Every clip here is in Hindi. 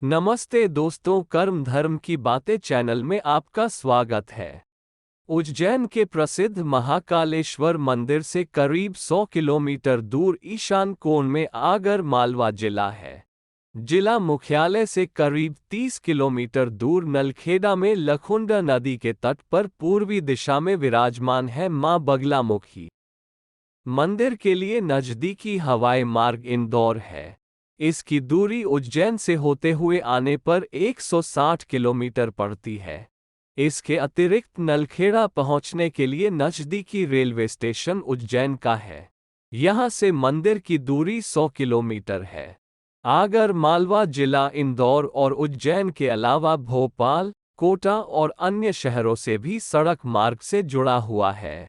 नमस्ते दोस्तों, कर्म धर्म की बातें चैनल में आपका स्वागत है। उज्जैन के प्रसिद्ध महाकालेश्वर मंदिर से करीब 100 किलोमीटर दूर ईशान कोण में आगर मालवा जिला है। जिला मुख्यालय से करीब 30 किलोमीटर दूर नलखेड़ा में लखुंडा नदी के तट पर पूर्वी दिशा में विराजमान है मां बगलामुखी। मंदिर के लिए नजदीकी हवाई मार्ग इंदौर है। इसकी दूरी उज्जैन से होते हुए आने पर 160 किलोमीटर पड़ती है। इसके अतिरिक्त नलखेड़ा पहुंचने के लिए नजदीकी रेलवे स्टेशन उज्जैन का है। यहां से मंदिर की दूरी 100 किलोमीटर है। आगर मालवा जिला इंदौर और उज्जैन के अलावा भोपाल, कोटा और अन्य शहरों से भी सड़क मार्ग से जुड़ा हुआ है।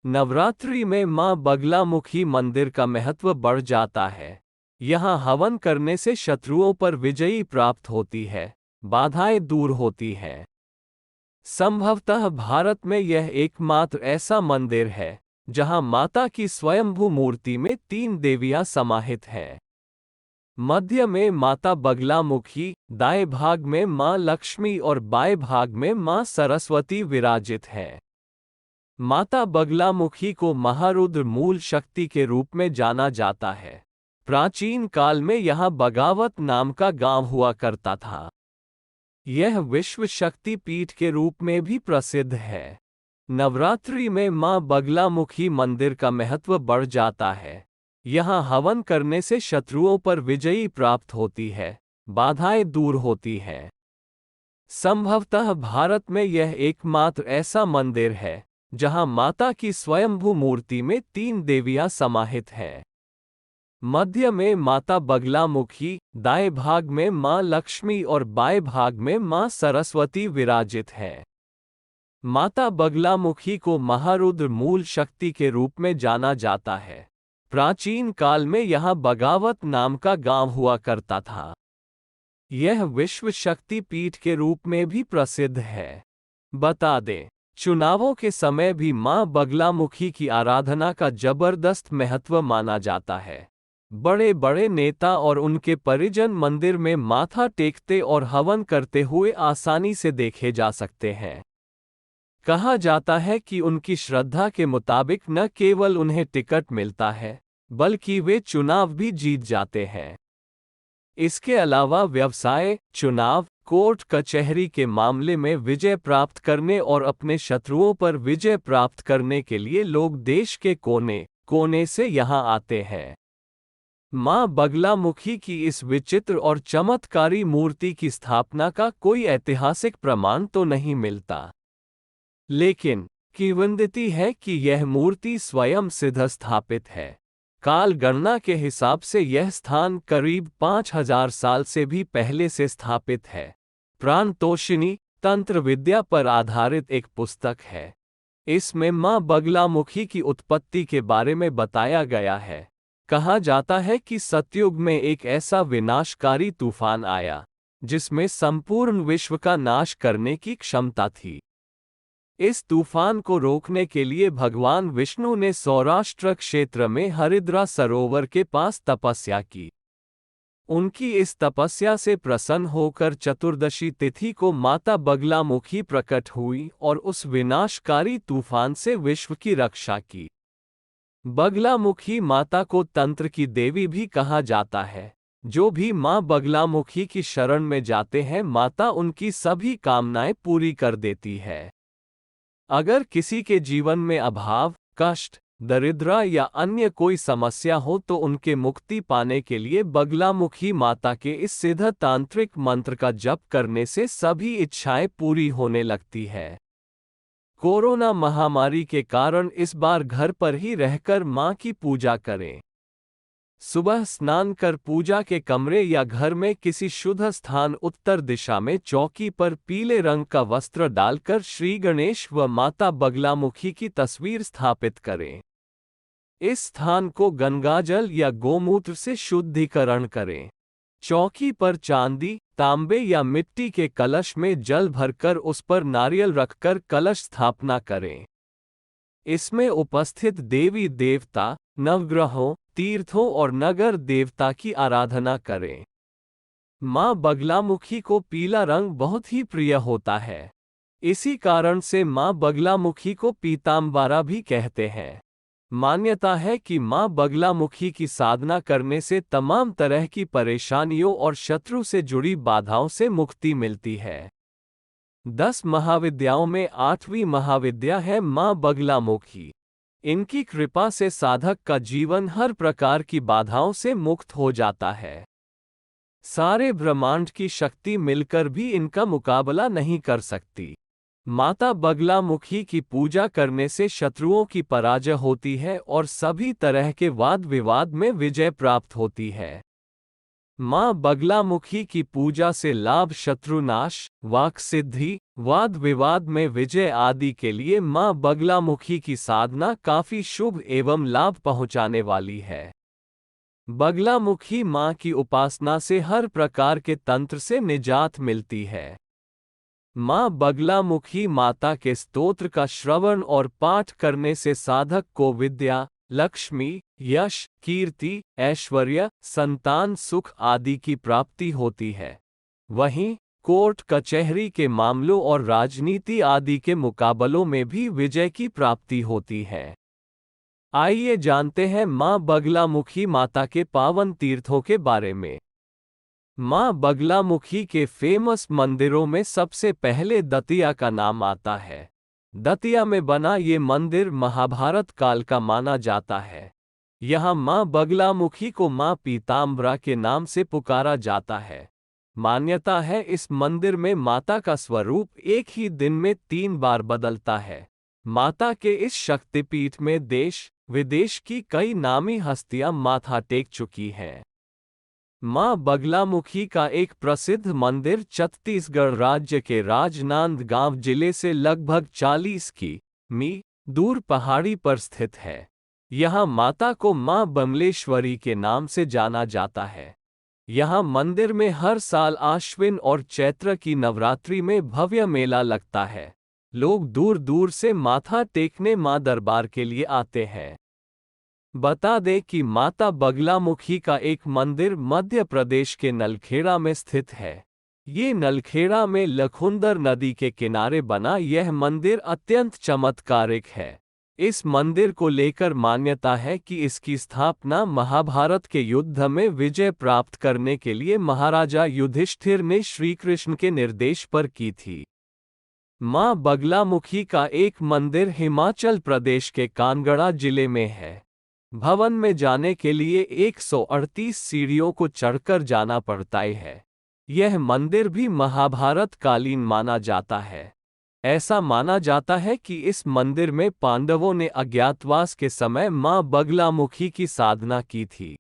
नवरात्रि में मां बगलामुखी मंदिर का महत्व बढ़ जाता है। यहाँ हवन करने से शत्रुओं पर विजयी प्राप्त होती है, बाधाएं दूर होती हैं। संभवतः भारत में यह एकमात्र ऐसा मंदिर है जहाँ माता की स्वयंभू मूर्ति में 3 देवियां समाहित हैं। मध्य में माता बगलामुखी, दाएं भाग में मां लक्ष्मी और बाएं भाग में मां सरस्वती विराजित हैं। माता बगलामुखी को महारुद्र मूल शक्ति के रूप में जाना जाता है। प्राचीन काल में यहाँ बगावत नाम का गांव हुआ करता था। यह विश्व शक्ति पीठ के रूप में भी प्रसिद्ध है। नवरात्रि में मां बगलामुखी मंदिर का महत्व बढ़ जाता है। यहाँ हवन करने से शत्रुओं पर विजयी प्राप्त होती है, बाधाएं दूर होती हैं। संभवतः भारत में यह एकमात्र ऐसा मंदिर है जहाँ माता की स्वयंभू मूर्ति में 3 देवियां समाहित हैं। मध्य में माता बगलामुखी, दाएं भाग में मां लक्ष्मी और बाएं भाग में मां सरस्वती विराजित हैं। माता बगलामुखी को महारुद्र मूल शक्ति के रूप में जाना जाता है। प्राचीन काल में यहाँ बगावत नाम का गांव हुआ करता था। यह विश्व शक्ति पीठ के रूप में भी प्रसिद्ध है। बता दें, चुनावों के समय भी मां बगलामुखी की आराधना का जबरदस्त महत्व माना जाता है। बड़े बड़े नेता और उनके परिजन मंदिर में माथा टेकते और हवन करते हुए आसानी से देखे जा सकते हैं। कहा जाता है कि उनकी श्रद्धा के मुताबिक न केवल उन्हें टिकट मिलता है, बल्कि वे चुनाव भी जीत जाते हैं। इसके अलावा व्यवसाय, चुनाव, कोर्ट कचहरी के मामले में विजय प्राप्त करने और अपने शत्रुओं पर विजय प्राप्त करने के लिए लोग देश के कोने कोने से यहाँ आते हैं। मां बगलामुखी की इस विचित्र और चमत्कारी मूर्ति की स्थापना का कोई ऐतिहासिक प्रमाण तो नहीं मिलता, लेकिन किंवदंती है कि यह मूर्ति स्वयं सिद्ध स्थापित है। काल गणना के हिसाब से यह स्थान करीब 5000 साल से भी पहले से स्थापित है। प्राणतोषिणी तंत्र विद्या पर आधारित एक पुस्तक है। इसमें मां बगलामुखी की उत्पत्ति के बारे में बताया गया है। कहा जाता है कि सतयुग में एक ऐसा विनाशकारी तूफान आया जिसमें संपूर्ण विश्व का नाश करने की क्षमता थी। इस तूफान को रोकने के लिए भगवान विष्णु ने सौराष्ट्र क्षेत्र में हरिद्रा सरोवर के पास तपस्या की। उनकी इस तपस्या से प्रसन्न होकर चतुर्दशी तिथि को माता बगलामुखी प्रकट हुई और उस विनाशकारी तूफान से विश्व की रक्षा की। बगलामुखी माता को तंत्र की देवी भी कहा जाता है। जो भी मां बगलामुखी की शरण में जाते हैं, माता उनकी सभी कामनाएं पूरी कर देती है। अगर किसी के जीवन में अभाव, कष्ट, दरिद्र या अन्य कोई समस्या हो तो उनके मुक्ति पाने के लिए बगलामुखी माता के इस सिद्ध तांत्रिक मंत्र का जप करने से सभी इच्छाएं पूरी होने लगती है। कोरोना महामारी के कारण इस बार घर पर ही रहकर मां की पूजा करें। सुबह स्नान कर पूजा के कमरे या घर में किसी शुद्ध स्थान उत्तर दिशा में चौकी पर पीले रंग का वस्त्र डालकर श्री गणेश व माता बगलामुखी की तस्वीर स्थापित करें। इस स्थान को गंगाजल या गोमूत्र से शुद्धिकरण करें। चौकी पर चांदी, तांबे या मिट्टी के कलश में जल भरकर उस पर नारियल रखकर कलश स्थापना करें। इसमें उपस्थित देवी देवता, नवग्रहों, तीर्थों और नगर देवता की आराधना करें। माँ बगलामुखी को पीला रंग बहुत ही प्रिय होता है। इसी कारण से माँ बगलामुखी को पीताम्बरा भी कहते हैं। मान्यता है कि माँ बगलामुखी की साधना करने से तमाम तरह की परेशानियों और शत्रु से जुड़ी बाधाओं से मुक्ति मिलती है। 10 महाविद्याओं में 8वीं महाविद्या है माँ बगलामुखी। इनकी कृपा से साधक का जीवन हर प्रकार की बाधाओं से मुक्त हो जाता है। सारे ब्रह्मांड की शक्ति मिलकर भी इनका मुकाबला नहीं कर सकती। माता बगलामुखी की पूजा करने से शत्रुओं की पराजय होती है और सभी तरह के वाद विवाद में विजय प्राप्त होती है। माँ बगलामुखी की पूजा से लाभ, शत्रुनाश, वाक सिद्धि, वाद विवाद में विजय आदि के लिए माँ बगलामुखी की साधना काफी शुभ एवं लाभ पहुँचाने वाली है। बगलामुखी माँ की उपासना से हर प्रकार के तंत्र से निजात मिलती है। माँ बगलामुखी माता के स्तोत्र का श्रवण और पाठ करने से साधक को विद्या, लक्ष्मी, यश, कीर्ति, ऐश्वर्य, संतान सुख आदि की प्राप्ति होती है। वहीं कोर्ट कचहरी के मामलों और राजनीति आदि के मुकाबलों में भी विजय की प्राप्ति होती है। आइए जानते हैं माँ बगलामुखी माता के पावन तीर्थों के बारे में। माँ बगलामुखी के फेमस मंदिरों में सबसे पहले दतिया का नाम आता है। दतिया में बना ये मंदिर महाभारत काल का माना जाता है। यहाँ माँ बगलामुखी को माँ पीताम्बरा के नाम से पुकारा जाता है। मान्यता है इस मंदिर में माता का स्वरूप एक ही दिन में 3 बार बदलता है। माता के इस शक्तिपीठ में देश विदेश की कई नामी हस्तियां माथा टेक चुकी हैं। माँ बगलामुखी का एक प्रसिद्ध मंदिर छत्तीसगढ़ राज्य के राजनांदगांव जिले से लगभग 40 किमी दूर पहाड़ी पर स्थित है। यहाँ माता को माँ बमलेश्वरी के नाम से जाना जाता है। यहाँ मंदिर में हर साल आश्विन और चैत्र की नवरात्रि में भव्य मेला लगता है। लोग दूर दूर से माथा टेकने माँ दरबार के लिए आते हैं। बता दें कि माता बगलामुखी का एक मंदिर मध्य प्रदेश के नलखेड़ा में स्थित है। ये नलखेड़ा में लखुंदर नदी के किनारे बना यह मंदिर अत्यंत चमत्कारिक है। इस मंदिर को लेकर मान्यता है कि इसकी स्थापना महाभारत के युद्ध में विजय प्राप्त करने के लिए महाराजा युधिष्ठिर ने श्री कृष्ण के निर्देश पर की थी। माँ बगलामुखी का एक मंदिर हिमाचल प्रदेश के कानगड़ा जिले में है। भवन में जाने के लिए 138 सीढ़ियों को चढ़कर जाना पड़ता है। यह मंदिर भी महाभारत कालीन माना जाता है। ऐसा माना जाता है कि इस मंदिर में पांडवों ने अज्ञातवास के समय मां बगलामुखी की साधना की थी।